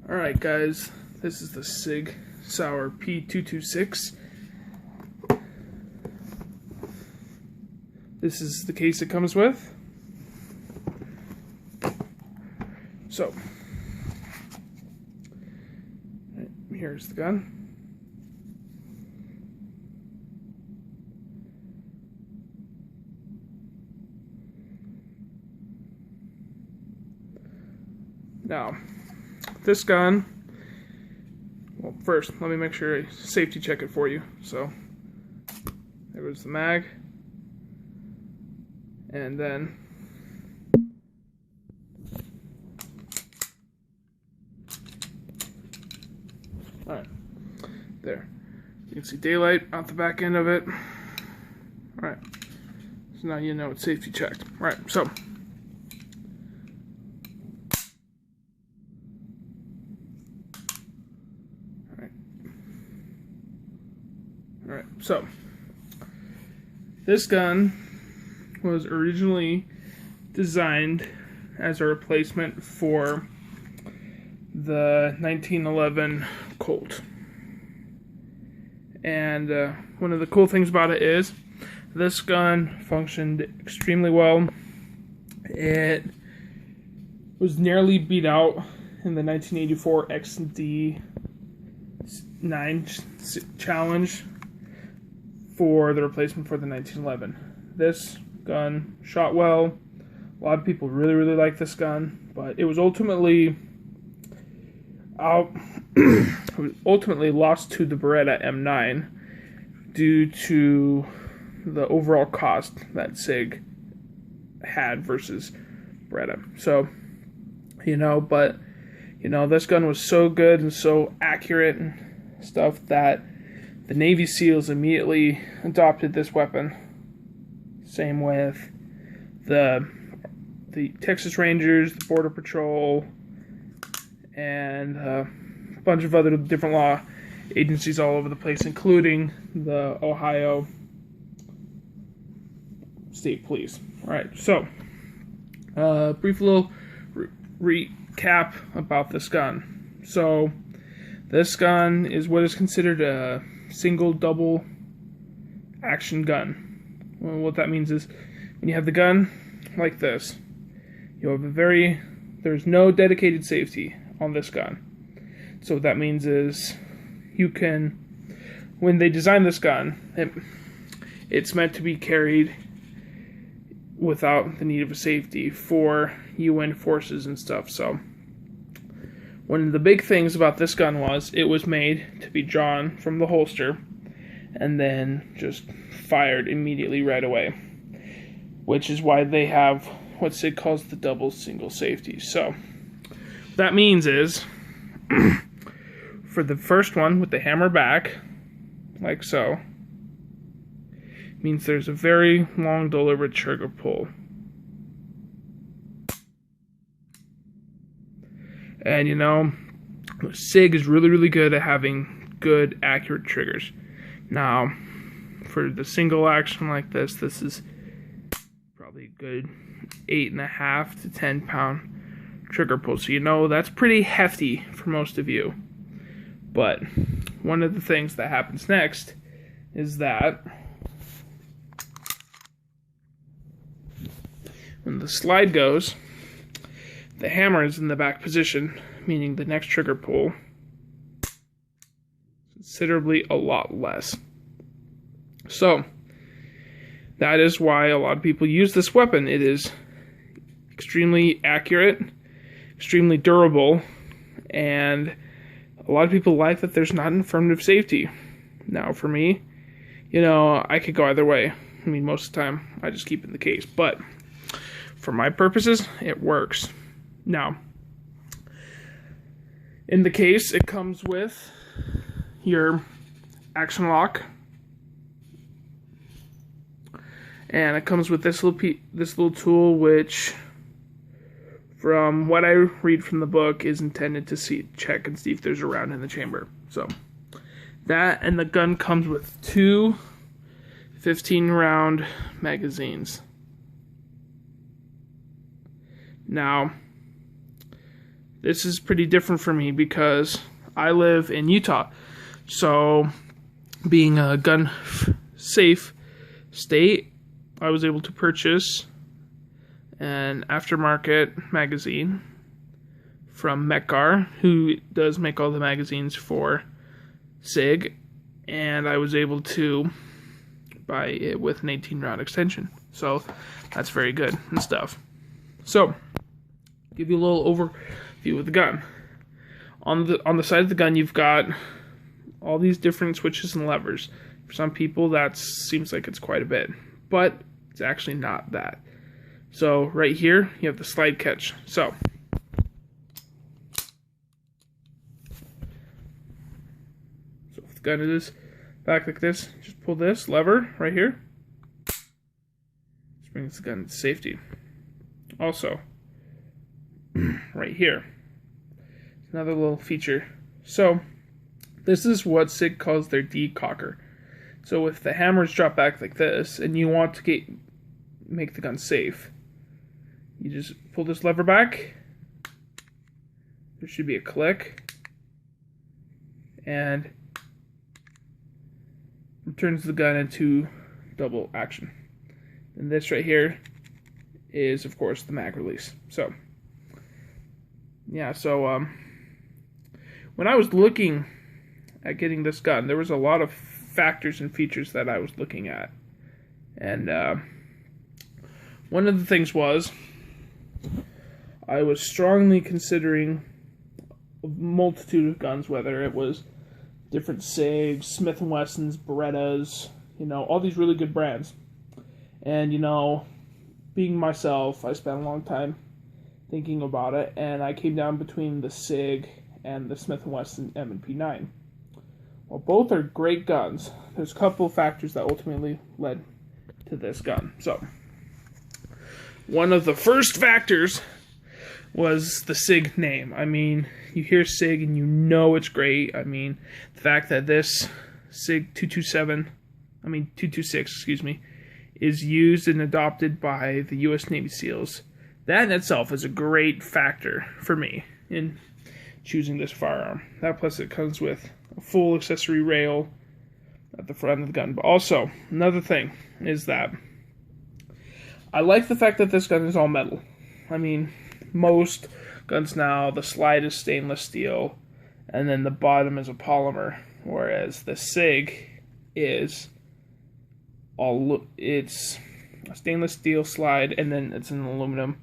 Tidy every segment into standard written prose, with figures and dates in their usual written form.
Alright guys, this is the Sig Sauer P226. This is the case it comes with. So, here's the gun. Now, this gun, well, first, let me make sure I safety check it for you. So, there goes the mag. And then, alright, there. You can see daylight out the back end of it. Alright, so now you know it's safety checked. Alright, so. Alright, so this gun was originally designed as a replacement for the 1911 Colt. And one of the cool things about it is this gun functioned extremely well. It was nearly beat out in the 1984 XD9 challenge for the replacement for the 1911. This gun shot well. A lot of people really like this gun, but it was ultimately lost to the Beretta M9 due to the overall cost that Sig had versus Beretta. So, this gun was so good and so accurate and stuff that the Navy SEALs immediately adopted this weapon. Same with the Texas Rangers, the Border Patrol, and a bunch of other different law agencies all over the place, including the Ohio State Police. Alright, so, brief little recap about this gun. So, this gun is what is considered a single double action gun. Well, what that means is when you have the gun like this, you have there's no dedicated safety on this gun. So what that means is when they designed this gun, it's meant to be carried without the need of a safety for UN forces and stuff. So one of the big things about this gun was it was made to be drawn from the holster and then just fired immediately right away, which is why they have what Sig calls the double single safety. So what that means is for the first one with the hammer back, like so, means there's a very long deliberate trigger pull. And Sig is really good at having good, accurate triggers. Now, for the single action like this, this is probably a good 8.5 to 10 pound trigger pull. So that's pretty hefty for most of you. But one of the things that happens next is that when the slide goes, the hammer is in the back position, meaning the next trigger pull considerably a lot less. So that is why a lot of people use this weapon. It is extremely accurate, extremely durable, and a lot of people like that there's not an affirmative safety. Now for me, I could go either way. I mean, most of the time I just keep it in the case, but for my purposes, it works. Now, in the case, it comes with your action lock, and it comes with this little tool, which, from what I read from the book, is intended to check and see if there's a round in the chamber. So that, and the gun comes with two 15-round magazines. Now, this is pretty different for me because I live in Utah. So, being a gun safe state, I was able to purchase an aftermarket magazine from Metgar, who does make all the magazines for Sig, and I was able to buy it with an 18-round extension. So that's very good and stuff. So, give you a little overview of the gun. On the side of the gun, you've got all these different switches and levers. For some people, that seems like it's quite a bit, but it's actually not that. So right here, you have the slide catch. So if the gun is back like this, just pull this lever right here. This brings the gun to safety. Also, right here, another little feature. So this is what Sig calls their decocker. So if the hammers drop back like this, and you want to make the gun safe, you just pull this lever back. There should be a click, and it turns the gun into double action. And this right here is, of course, the mag release. So, yeah, so when I was looking at getting this gun, there was a lot of factors and features that I was looking at. And one of the things was, I was strongly considering a multitude of guns, whether it was different SIGs, Smith & Wessons, Berettas, all these really good brands. And, being myself, I spent a long time thinking about it, and I came down between the SIG and the Smith & Wesson M&P 9. While both are great guns, there's a couple of factors that ultimately led to this gun. So, one of the first factors was the Sig name. I mean, you hear Sig and you know it's great. I mean, the fact that this Sig 226, excuse me, is used and adopted by the U.S. Navy SEALs. That in itself is a great factor for me in choosing this firearm. That plus it comes with a full accessory rail at the front of the gun. But also, another thing is that I like the fact that this gun is all metal. I mean, most guns now, the slide is stainless steel, and then the bottom is a polymer, whereas the Sig is it's a stainless steel slide, and then it's an aluminum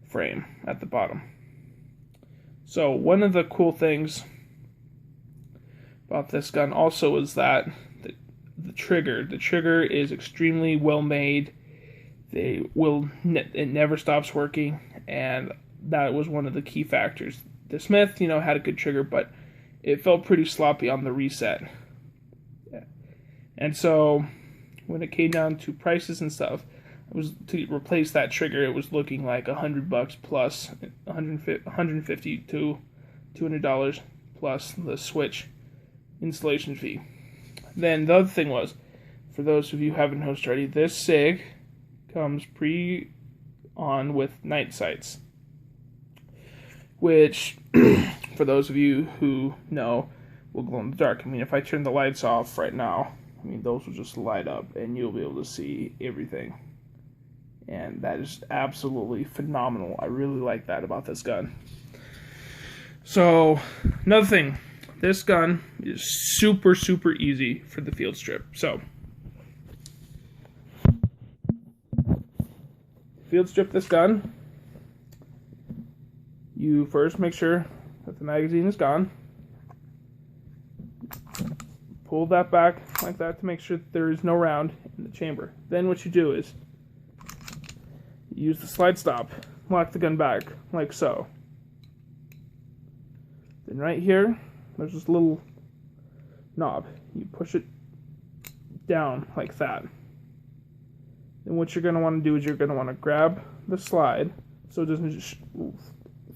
frame at the bottom. So one of the cool things about this gun also is that the trigger is extremely well made. It never stops working, and that was one of the key factors. The Smith, had a good trigger, but it felt pretty sloppy on the reset. And so when it came down to prices and stuff, it was to replace that trigger, it was looking like $100 plus $150 to $200 plus the switch installation fee. Then the other thing was, for those of you who haven't noticed already, this Sig comes on with night sights, which, for those of you who know, will glow in the dark. I mean, if I turn the lights off right now, those will just light up, and you'll be able to see everything. And that is absolutely phenomenal. I really like that about this gun. So, another thing, this gun is super, super easy for the field strip. So, field strip this gun. You first make sure that the magazine is gone. Pull that back like that to make sure that there is no round in the chamber. Then what you do is you use the slide stop, lock the gun back like so. Then right here, there's this little knob. You push it down like that. Then what you're going to want to do is you're going to want to grab the slide so it doesn't just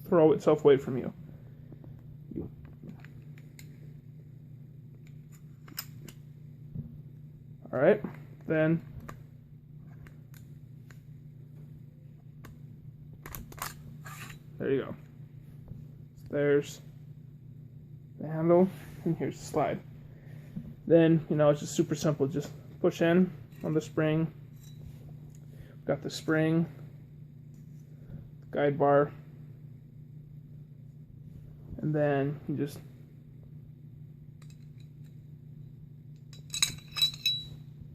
throw itself away from you. Alright, then there you go. there's the handle, and here's the slide. Then, it's just super simple. Just push in on the spring. Got the spring, guide bar, and then you just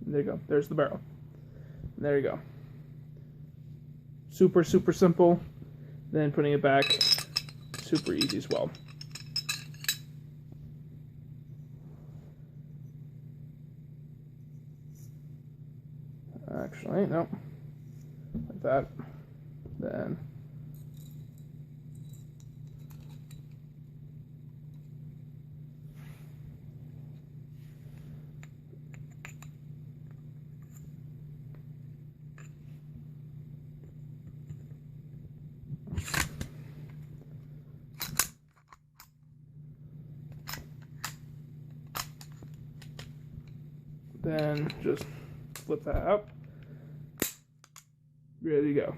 there you go. There's the barrel. There you go. Super simple. Then putting it back, super easy as well. Actually, no. Like that. Then just flip that up. Ready to go.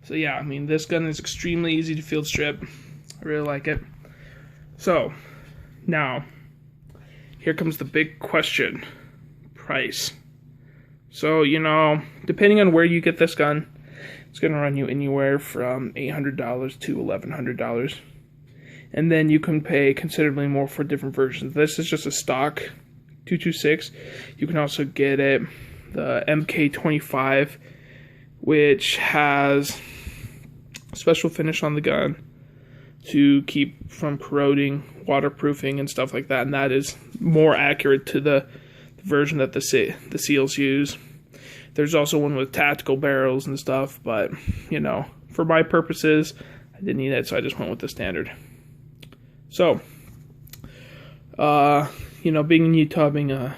So yeah, this gun is extremely easy to field strip. I really like it. So now, here comes the big question: price. So depending on where you get this gun, it's gonna run you anywhere from $800 to $1,100. And then you can pay considerably more for different versions. This is just a stock 226. You can also get it, the MK25, which has a special finish on the gun to keep from corroding, waterproofing, and stuff like that. And that is more accurate to the version that the SEALs use. There's also one with tactical barrels and stuff, but for my purposes, I didn't need it, so I just went with the standard. So, being in Utah, being a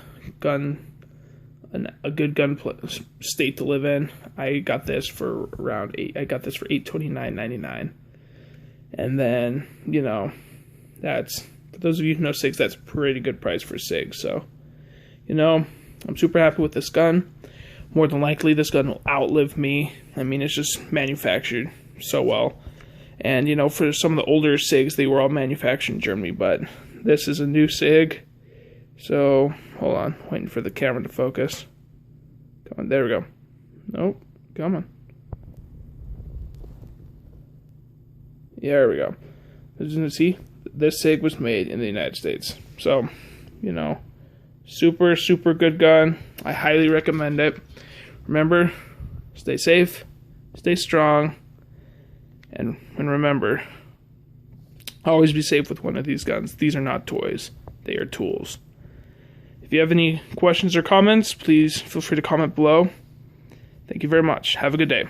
good gun state to live in, I got this for $829.99, and then that's, for those of you who know SIGs, that's a pretty good price for SIGs. So, I'm super happy with this gun. More than likely, this gun will outlive me. It's just manufactured so well. And, for some of the older SIGs, they were all manufactured in Germany, but this is a new SIG. So, hold on, waiting for the camera to focus. Come on, there we go. Nope, come on. There we go. As you can see, this SIG was made in the United States. So, super good gun. I highly recommend it. Remember, stay safe, stay strong, and remember, always be safe with one of these guns. These are not toys. They are tools. If you have any questions or comments, please feel free to comment below. Thank you very much. Have a good day.